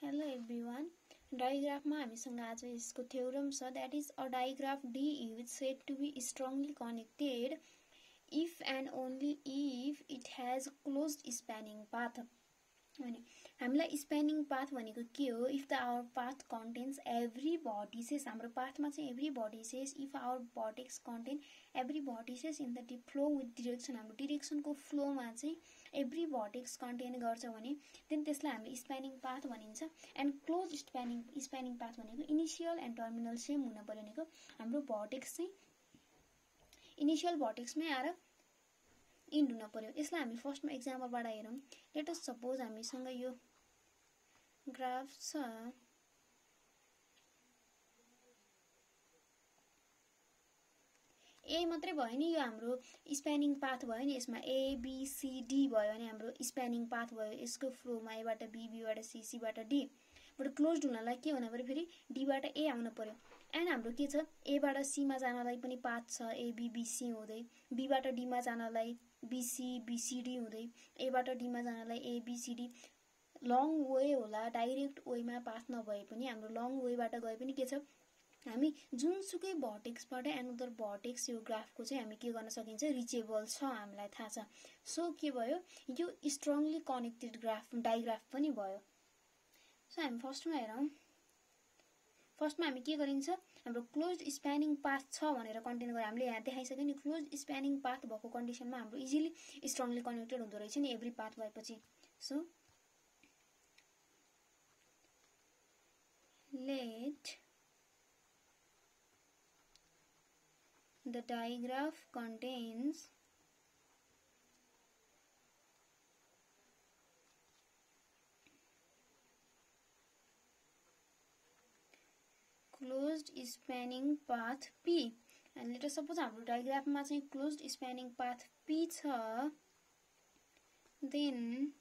Hello everyone. Diagraph ma hamiसँग आज यसको theorem छ, that is a digraph D is said to be strongly connected if and only if it has closed spanning path. अनि हामीलाई spanning path भनेको के हो? If the our path contains every vertices, हाम्रो पाथमा चाहिँ every vertices, if our vertex contain every vertices in the flow with direction, हाम्रो डिरेक्सनको फ्लोमा चाहिँ एभ्री भर्टेक्स कन्टेन गर्छ भने देन त्यसलाई हामीले स्प्यानिङ पाथ भनिन्छ। एन्ड क्लोज स्प्यानिङ पाथ भनेको इनिसियल एन्ड टर्मिनल सेम हुन पर्यो भनेको हाम्रो भर्टेक्स चाहिँ इनिसियल भर्टेक्समै आएर इन्ड हुन पर्यो। यसलाई हामी फर्स्टमा एक्जाम्पलबाट हेरौँ। लेट अस सपोज हामीसँग यो ग्राफ छ, ए मात्रै भयो नि, यो हाम्रो स्प्यानिङ पाथ भयो नि, यसमा एबिसिडी भयो भने हाम्रो स्प्यानिङ पाथ भयो। यसको फ्लोमा एबाट बी, बीबाट सी, सीबाट डी, बट क्लोज्ड हुनलाई के हुन पर्यो? फेरि डीबाट ए आउन पर्यो। एन्ड हाम्रो के छ? एबाट सीमा जानलाई पनि पाथ छ, एबिबिसी हुँदै, बीबाट डीमा जानलाई बीसी बीसीडी हुँदै, एबाट डीमा जानलाई एबिसिडी। लङ वे होला, डाइरेक्ट वेमा पाथ नभए पनि हाम्रो लङ वेबाट गए पनि के छ? हामी जुनसुकै भर्टेक्सबाट एनदर भर्टेक्स यो ग्राफको चाहिँ हामी के गर्न सकिन्छ? रिचेबल छ, हामीलाई थाहा छ। सो के भयो? यो स्ट्रङली कनेक्टेड ग्राफ डाइग्राफ पनि भयो। सो हामी फर्स्टमा हेरौँ। फर्स्टमा हामी के गरिन्छ? हाम्रो क्लोज्ड स्प्यानिङ पाथ छ भनेर कन्टेन गरेर हामीले यहाँ देखाइसक्यो नि, क्लोज्ड स्प्यानिङ पाथ भएको कन्डिसनमा हाम्रो इजिली स्ट्रङली कनेक्टेड हुँदो रहेछ नि एभ्री पाथ भएपछि। So let the digraph contains closed spanning path P, and let us suppose हाम्रो डायग्राफमा चाहिँ closed spanning path P छ, then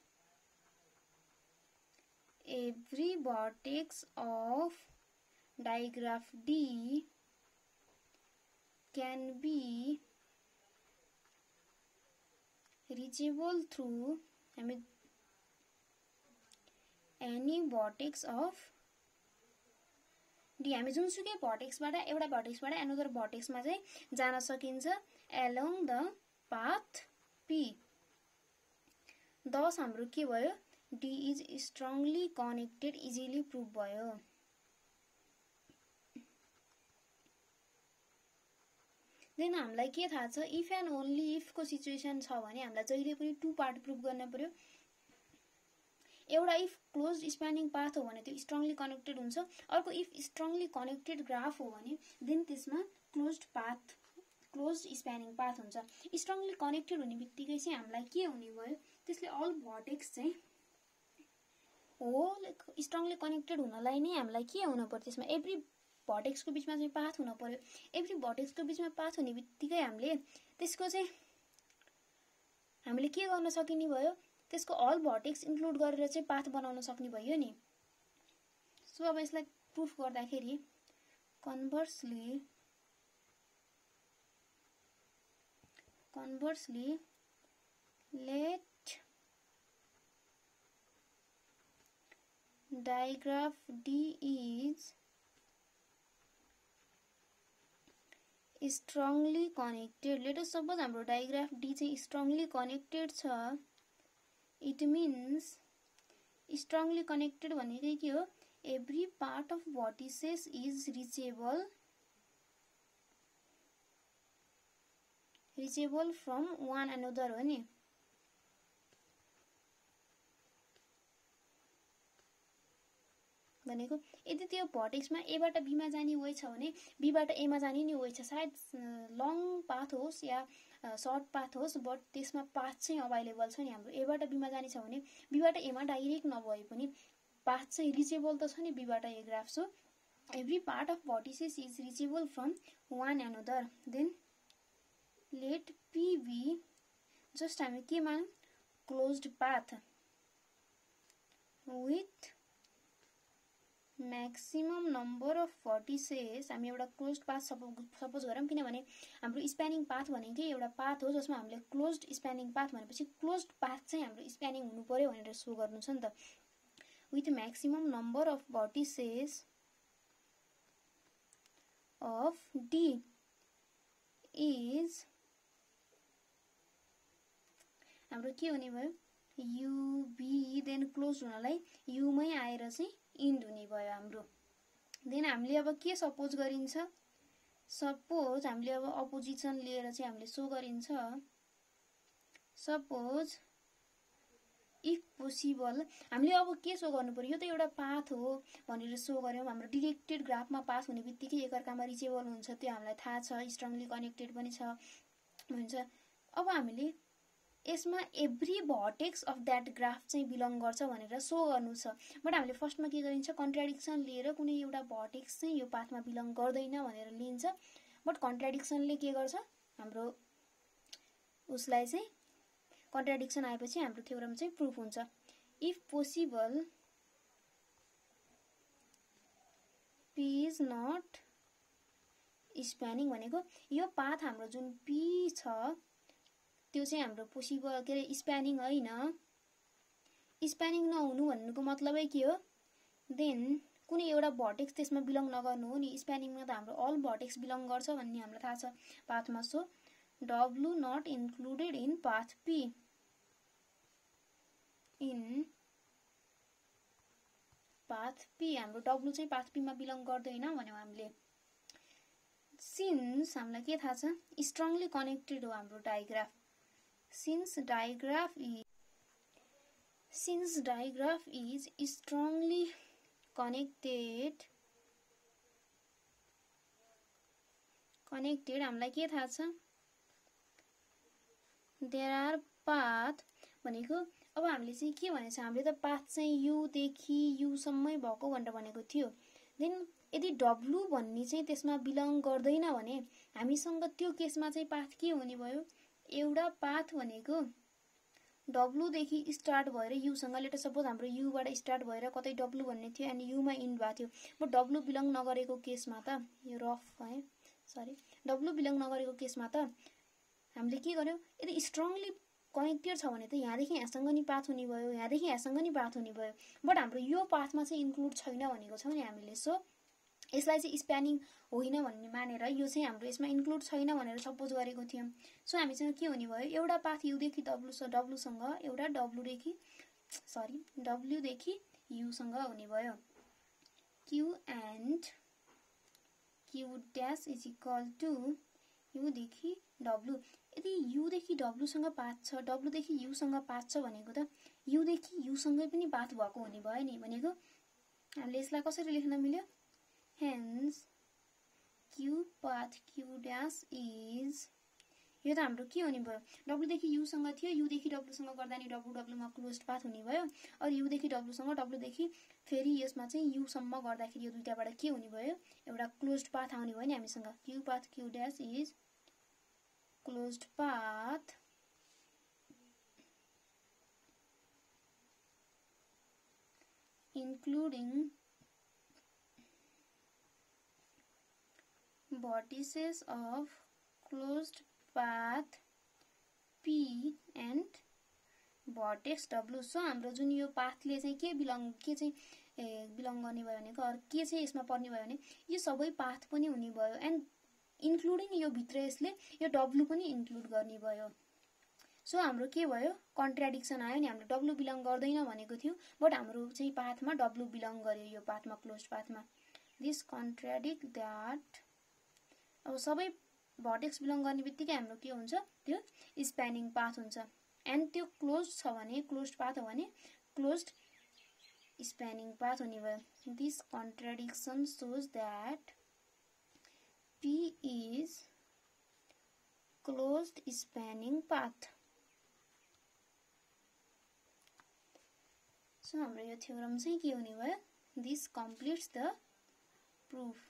every vertex of digraph D can be reachable through any vertex of D। हामी जुनसुकै भर्टेक्सबाट एउटा भर्टेक्सबाट another भर्टेक्समा चाहिँ जान सकिन्छ along the path P। thus हाम्रो के भयो? D is strongly connected, easily prove भयो। देन हामीलाई के थाहा छ? इफ एन्ड ओन्ली इफ को सिचुएसन छ भने हामीलाई जहिले पनि टु पार्ट प्रुभ गर्न पर्यो। एउटा इफ क्लोज्ड स्प्यानिङ पाथ हो भने त्यो स्ट्रङली कनेक्टेड हुन्छ, अर्को इफ स्ट्रङली कनेक्टेड ग्राफ हो भने देन त्यसमा क्लोज्ड स्प्यानिङ पाथ हुन्छ। स्ट्रङली कनेक्टेड हुने बित्तिकै चाहिँ हामीलाई के हुने भयो? त्यसले अल भर्टेक्स चाहिँ होल स्ट्रङली कनेक्टेड हुनलाई नै हामीलाई के हुन पर्यो? त्यसमा एभ्री भर्टेक्सको बिचमा चाहिँ पाथ हुन पर्यो। एभ्री भर्टेक्सको बिचमा पाथ हुने बित्तिकै हामीले त्यसको चाहिँ हामीले के गर्न सकिने भयो? त्यसको अल भर्टेक्स इन्क्लुड गरेर चाहिँ पाथ बनाउन सक्ने भयो नि। सो अब यसलाई प्रुफ गर्दाखेरि conversely let digraph D is strongly connected। let us suppose हाम्रो डाइग्राफ D चाहिँ strongly connected छ। it means strongly connected भनेकै के हो? every part of vertices is reachable from one another हो नि। भनेको यदि त्यो भर्टेक्समा एबाट बीमा जाने वे छ भने बीबाट एमा जाने नि वे छ, सायद लङ पाथ होस् या सर्ट पाथ होस्, बट त्यसमा पाथ चाहिँ अभाइलेबल छ नि। हाम्रो एबाट बीमा जाने छ भने बीबाट एमा डाइरेक्ट नभए पनि पाथ चाहिँ रिचेबल त छ नि बीबाट A graph. So every part of vertices is reachable from one another. Then let P be just हामी के मान? Closed path with maximum number of vertices. हामी एउटा क्लोज्ड पाथ सपोज गरौँ, किनभने हाम्रो स्प्यानिङ पाथ भनेकै एउटा पाथ हो जसमा हामीले क्लोज्ड स्प्यानिङ पाथ भनेपछि क्लोज्ड पाथ चाहिँ हाम्रो स्प्यानिङ हुनु पर्यो भनेर सो गर्नु छ नि त। with maximum number of vertices of D is हाम्रो के हुने भयो UB देन क्लोज हुनलाई U मै आएर चाहिँ इन्ड हुने भयो हाम्रो। देन हामीले अब के सपोज गरिन्छ सपोज हामीले अब अपोजिसन लिएर चाहिँ हामीले सो गरिन्छ सपोज इफ पोसिबल हामीले अब के सो गर्नु पर्यो यो त एउटा पाथ हो भनेर सो गर्यौं हाम्रो डिरेक्टेड ग्राफमा पाथ हुने बित्तिकै एकअर्कामा रिचेबल हुन्छ त्यो हामीलाई थाहा छ स्ट्रङली कनेक्टेड पनि छ भन्छ। अब हामीले यसमा every vertex of that graph चाहिँ बिलोङ गर्छ भनेर सो गर्नु छ बट हामीले फर्स्टमा के गरिन्छ कन्ट्राडिक्सन लिएर कुनै एउटा भर्टेक्स चाहिँ यो पाथमा बिलोङ गर्दैन भनेर लिन्छ बट कन्ट्राडिक्सनले के गर्छ हाम्रो उसलाई चाहिँ कन्ट्राडिक्सन आएपछि हाम्रो थ्योरम चाहिँ प्रुफ हुन्छ। If possible P is not spanning भनेको यो पाथ हाम्रो जुन P छ त्यो चाहिँ हाम्रो पोसिबल के अरे स्प्यानिङ हैन स्प्यानिङ नहुनु भन्नुको मतलबै के हो देन कुनै एउटा भर्टेक्स त्यसमा बिलोङ नगर्नु हो नि स्प्यानिङमा त हाम्रो अल भर्टेक्स बिलोङ गर्छ भन्ने हामीलाई थाहा छ पाथमा so W not included in path P in path P हाम्रो W चाहिँ path P मा बिलोङ गर्दैन भन्यौ हामीले सिन्स हामीलाई के थाहा छ स्ट्रङली कनेक्टेड हो हाम्रो digraph since digraph is strongly connected हामीलाई के थाहा छ there are path भनेको अब हामीले चाहिँ के भनेको छ हामीले त पाथ चाहिँ U देखि U सम्मै भएको भनेर भनेको थियो देन यदि W भन्ने चाहिँ त्यसमा बिलोङ गर्दैन भने हामीसँग त्यो केसमा चाहिँ पाथ के हुने भयो एउटा पाथ भनेको W देखि स्टार्ट भएर U सँग लेटर सपोज हाम्रो U बाट स्टार्ट भएर कतै W भन्ने थियो अनि U मा इन्ड भएको थियो बट W बिलोङ नगरेको केसमा त यो रफ है सरी W बिलोङ नगरेको केसमा त हामीले के गर्यौ यदि स्ट्रङली कनेक्टेड छ भने त यहाँदेखि यहाँसँग नि पाथ हुने भयो यहाँदेखि यहाँसँग नि पाथ हुने भयो बट हाम्रो यो पाथमा चाहिँ इन्क्लुड छैन भनेको छौं नि हामीले सो यसलाई चाहिँ स्प्यानिङ होइन भन्ने मानेर यो चाहिँ हाम्रो यसमा इन्क्लुड छैन भनेर सपोज गरेको थियौं सो हामीसँग के हुने भयो एउटा पाथ U देखि W सँग एउटा W देखि U सँग हुने भयो Q and Q dash is equal to U देखि W यदि U देखि W सँग पाथ छ W देखि U सँग पाथ छ भनेको त U देखि U सँगै पनि पाथ भएको हुने भयो नि भनेको हामीले यसलाई कसरी लेख्न मिल्यो hence Q path Q dash is यो त हाम्रो के हुने भयो W देखि U सँग थियो U देखि W सँग गर्दा नि W मा क्लोज्ड पाथ हुने भयो अनि U देखि W सँग W देखि फेरि यसमा चाहिँ U सम्म गर्दाखेरि यो दुईटाबाट के हुने भयो एउटा क्लोज्ड पाथ आउने भयो नि हामीसँग Q path Q dash is closed path including vertices of closed path P and vertex W so हाम्रो जुन यो पाथले चाहिँ के बिलोङ गर्ने भयो भनेको अरु के चाहिँ यसमा पर्ने भयो भने यो सबै पाथ पनि हुने भयो एन्ड इन्क्लुडिङ यो भित्र यसले यो W पनि इन्क्लुड गर्ने भयो सो हाम्रो के भयो कन्ट्राडिक्सन आयो नि हाम्रो W बिलोङ गर्दैन भनेको थियो बट हाम्रो चाहिँ पाथमा W बिलोङ गर्यो यो पाथमा क्लोज्ड पाथमा दिस कन्ट्राडिक्ट दैट अब सबै भर्टेक्स बिलोङ गर्ने बित्तिकै हाम्रो के हुन्छ त्यो स्प्यानिङ पाथ हुन्छ एन्ड त्यो क्लोज्ड छ भने क्लोज्ड पाथ हो भने क्लोज्ड स्प्यानिङ पाथ हुने भयो this contradiction shows that P is closed spanning path so हाम्रो यो थ्योरम चाहिँ के हुने भयो दिस कम्प्लिट्स द प्रुफ